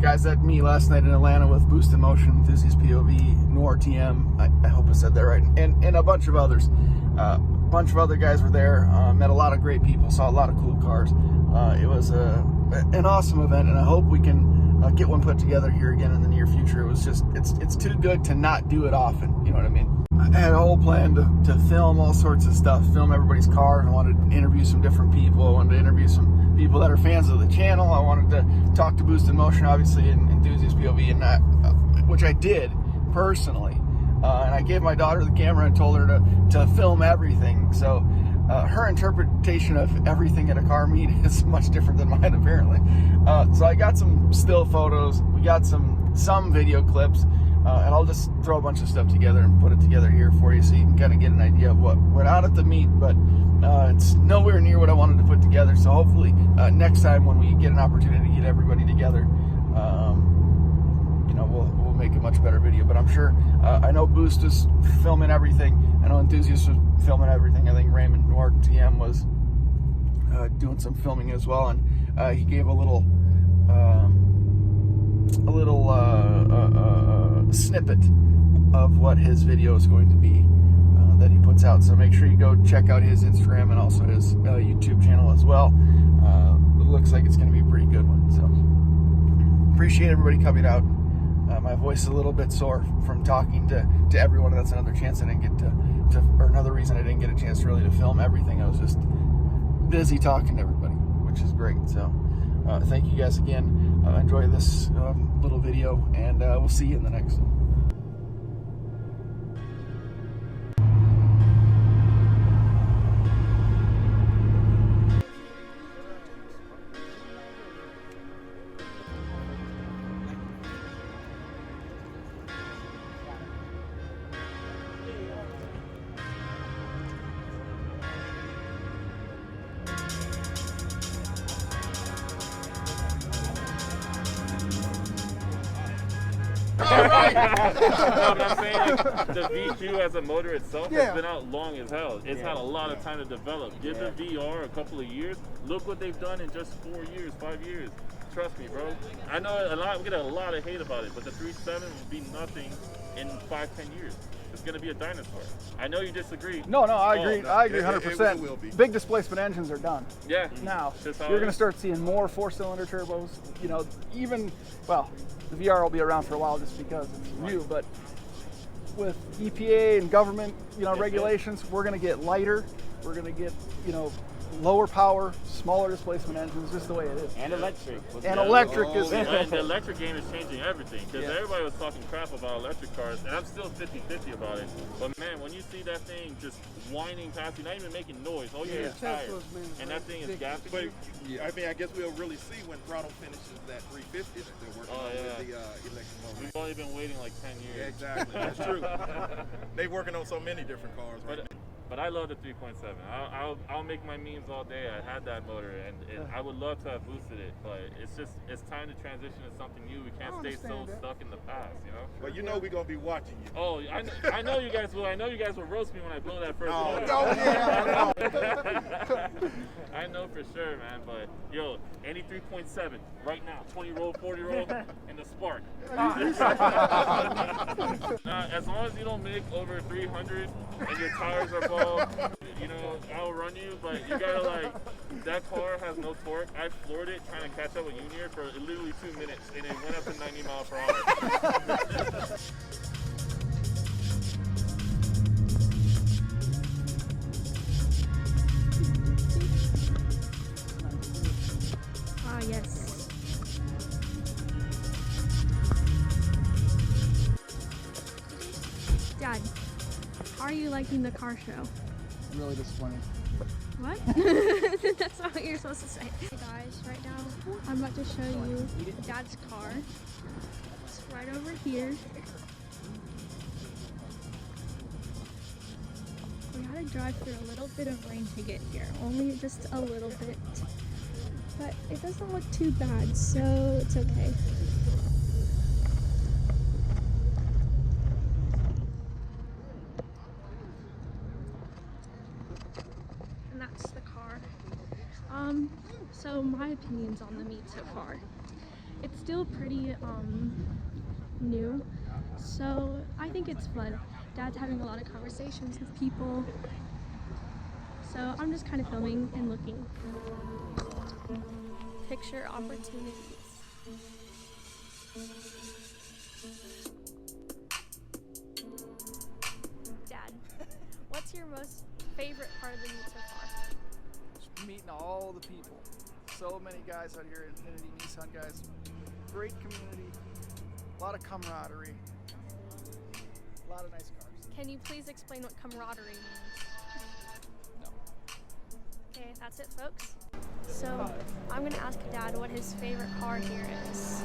guys that me last night in Atlanta with Boost in Motion, Enthusiast POV, noir.tm, I hope I said that right, and a bunch of others. A bunch of other guys were there, met a lot of great people, saw a lot of cool cars. It was an awesome event, and I hope we can get one put together here again in the near future. It was just, it's too good to not do it often, you know what I mean? I had a whole plan to film all sorts of stuff, film everybody's car. I wanted to interview some different people. I wanted to interview some people that are fans of the channel. I wanted to talk to Boost in Motion, obviously, and Enthusiast POV, and that, which I did personally. And I gave my daughter the camera and told her to film everything. So her interpretation of everything at a car meet is much different than mine, apparently. So I got some still photos. We got some video clips. And I'll just throw a bunch of stuff together and put it together here for you so you can kind of get an idea of what went out at the meet, but it's nowhere near what I wanted to put together. So hopefully next time when we get an opportunity to get everybody together, you know, we'll make a much better video. But I'm sure, I know Boost is filming everything. I know Enthusiast was filming everything. I think Raymond noir.tm was doing some filming as well, and he gave a little snippet of what his video is going to be that he puts out. So make sure you go check out his Instagram and also his YouTube channel as well. It looks like it's going to be a pretty good one. So appreciate everybody coming out. My voice is a little bit sore from talking to everyone. That's another chance I didn't get to, or another reason I didn't get a chance really to film everything. I was just busy talking to everybody, which is great. So thank you guys again. Enjoy this little video, and we'll see you in the next one. Right. No, but I'm saying, like, the V2 as a motor itself has been out long as hell. It's had a lot of time to develop. Give the VR a couple of years. Look what they've done in just 4 years, 5 years. Trust me, bro. I know we get a lot of hate about it, but the 3.7 will be nothing in 5-10 years. It's going to be a dinosaur. I know you disagree. No, I agree. No. I agree 100%. It will be. Big displacement engines are done. Yeah. Now You're going to start seeing more 4-cylinder turbos. You know, even, well, the VR will be around for a while just because it's new, but with EPA and government, you know, regulations, we're going to get lighter. We're going to get, you know, lower power, smaller displacement engines, just the way it is. And electric. And electric is... And the electric game is changing everything, because everybody was talking crap about electric cars, and I'm still 50-50 about it. But man, when you see that thing just whining past you, not even making noise, all you hear is tires, and that thing is gapping. But I mean, I guess we'll really see when Throttle finishes that 350 that they're working on with the electric motor. We've only been waiting like 10 years. Yeah, exactly, that's true. They're working on so many different cars right now. But I love the 3.7. I'll make my memes all day. I had that motor, and I would love to have boosted it, but it's time to transition to something new. We can't stay so stuck in the past, you know. Well, you know we're gonna be watching you. Oh, I know you guys will. I know you guys will roast me when I blow that first motor. I know for sure, man. But yo, any 3.7 right now, 20-roll, 40-roll, and the spark. As long as you don't make over 300 and your tires are bald, you know, I'll run you, but you gotta, like, that car has no torque. I floored it trying to catch up with Junior for literally 2 minutes, and it went up to 90 miles per hour. Ah, yes. Dad, how are you liking the car show? Really disappointed. What? That's not what you're supposed to say. Hey guys, right now I'm about to show you Dad's car. It's right over here. We had to drive through a little bit of rain to get here, only just a little bit. But it doesn't look too bad, so it's okay. And that's the car. So my opinions on the meet so far. It's still pretty new, so I think it's fun. Dad's having a lot of conversations with people, so I'm just kind of filming and looking. Picture opportunities. Dad, what's your most favorite part of the meet so far? Just meeting all the people. So many guys out here at Infinity Nissan, guys. Great community, a lot of camaraderie, a lot of nice cars. Can you please explain what camaraderie means? No. Okay, that's it, folks. So I'm gonna ask Dad what his favorite car here is.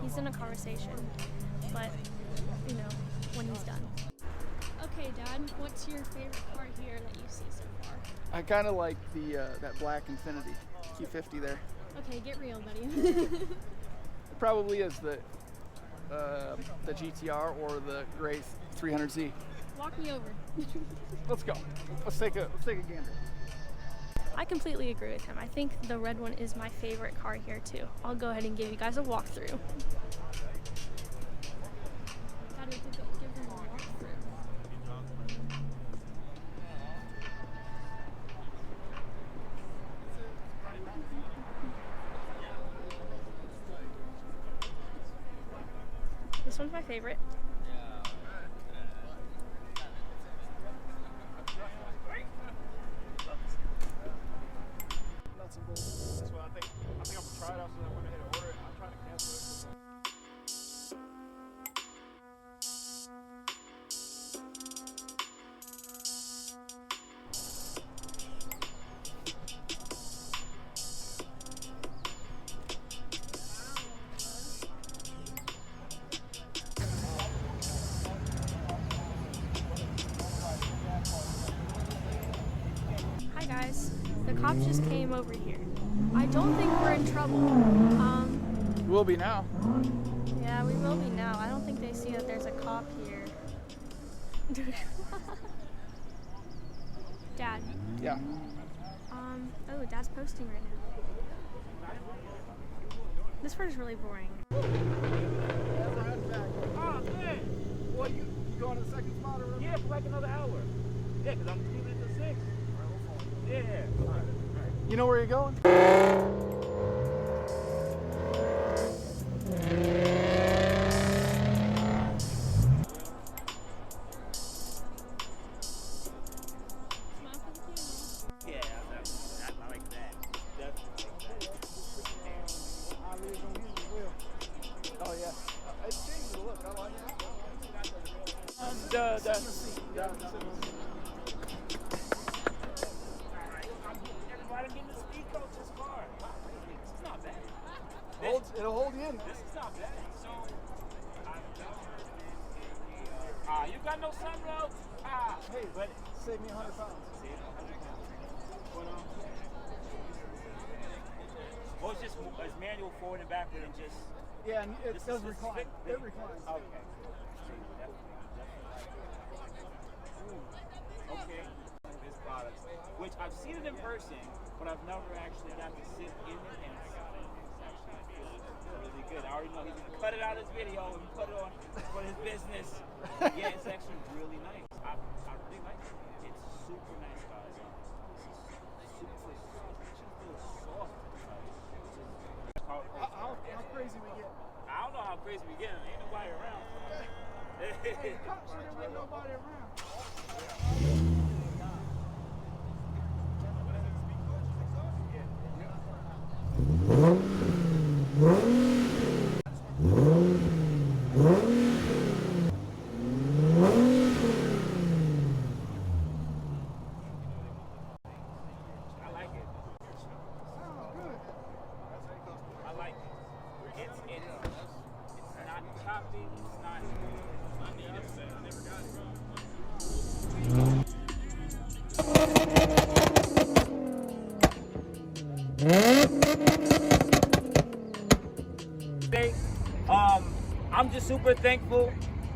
He's in a conversation, but you know, when he's done. Okay, Dad, what's your favorite car here that you see so far? I kind of like the that black Infinity Q50 there. Okay, get real, buddy. It probably is the GTR or the gray 300Z. Walk me over. Let's go. Let's take a gander. I completely agree with him. I think the red one is my favorite car here too. I'll go ahead and give you guys a walkthrough. Dad, we have to give him a walkthrough. This one's my favorite. That's what I think I'm gonna try it out so that when I hit order it, I'm trying to cancel it. Hi guys, the cops just came over here. I don't think we're in trouble. We'll be now. Yeah, we will be now. I don't think they see that there's a cop here. Dad. Yeah. Oh, Dad's posting right now. This part is really boring. Oh, man. Well, you going to the second spot or? Yeah, for like another hour. Yeah, because I'm keeping it to 6. Yeah. All right. You know where you're going? Yeah, I like that. Definitely. Oh yeah. It changes the look. I like it. Everybody getting the speed coach's car. This is not bad. It'll hold you in. This is not bad. So, you got no sunroof? Hey, but save me 100 pounds. Well, it's manual forward and backward and just. Yeah, and it This does is recline. thick. It reclines. Okay. Okay. This product, which I've seen it in person, but I've never actually got to sit in it, and it's actually really good. I already know he's gonna cut it out of his video and put it on for his business. Yeah, it's actually really nice. I really like it. It's super nice, guys. It's super soft. It just feels soft. How crazy we get? I don't know how crazy we get. Ain't nobody around. Hey, cops sure there ain't nobody around. I like it. Sounds good. I like it. It's not choppy. It's not. I need it. I never got it. I'm just super thankful.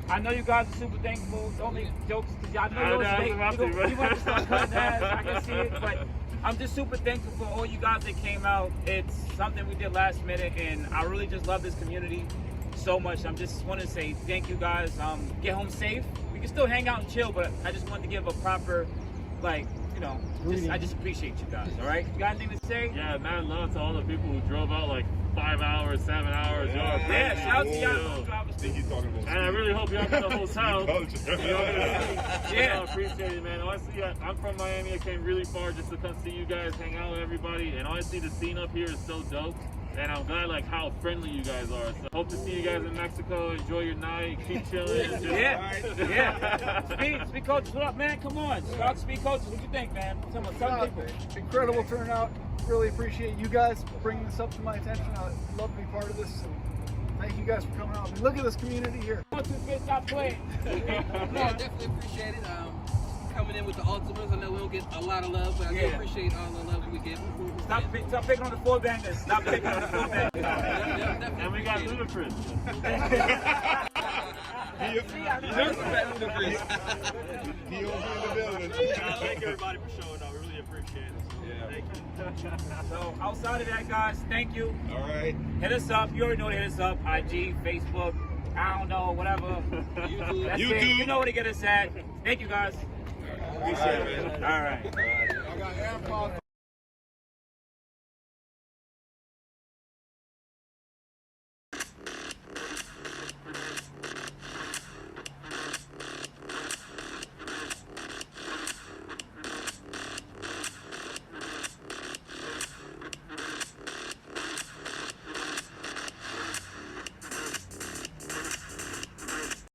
I know you guys are super thankful. Don't make jokes because y'all know you want to start cutting ass. I can see it, but I'm just super thankful for all you guys that came out. It's something we did last minute, and I really just love this community so much. I'm just want to say thank you guys. Get home safe. We can still hang out and chill, but I just wanted to give a proper, like, you know, I just appreciate you guys. All right, you got anything to say? Yeah, mad love to all the people who drove out like 5 hours, 7 hours. Yeah, shout out to y'all. And I really hope y'all get a hotel. Yeah, I appreciate it, man. Honestly, I'm from Miami. I came really far just to come see you guys, hang out with everybody. And honestly, the scene up here is so dope. And I'm glad like how friendly you guys are. So hope to see you guys in Mexico. Enjoy your night. Keep chilling. Yeah. Speed coaches, what up, man? Come on. Start Speed coaches. What you think, man? Tell people. Incredible turnout. Really appreciate you guys bringing this up to my attention. I'd love to be part of this. And thank you guys for coming out. Look at this community here. Stop playing. Yeah, definitely appreciate it. Coming in with the Ultimas. I know we don't get a lot of love, but I do appreciate all the love we get. Stop picking on the four bangers. Stop picking on the four bangers. And we got Ludacris. Thank everybody for showing up. We really appreciate it. Thank you. So outside of that, guys, thank you. All right. Hit us up. You already know to hit us up. IG, Facebook, I don't know, whatever. YouTube. You know where to get us at. Thank you, guys. Appreciate it. All right.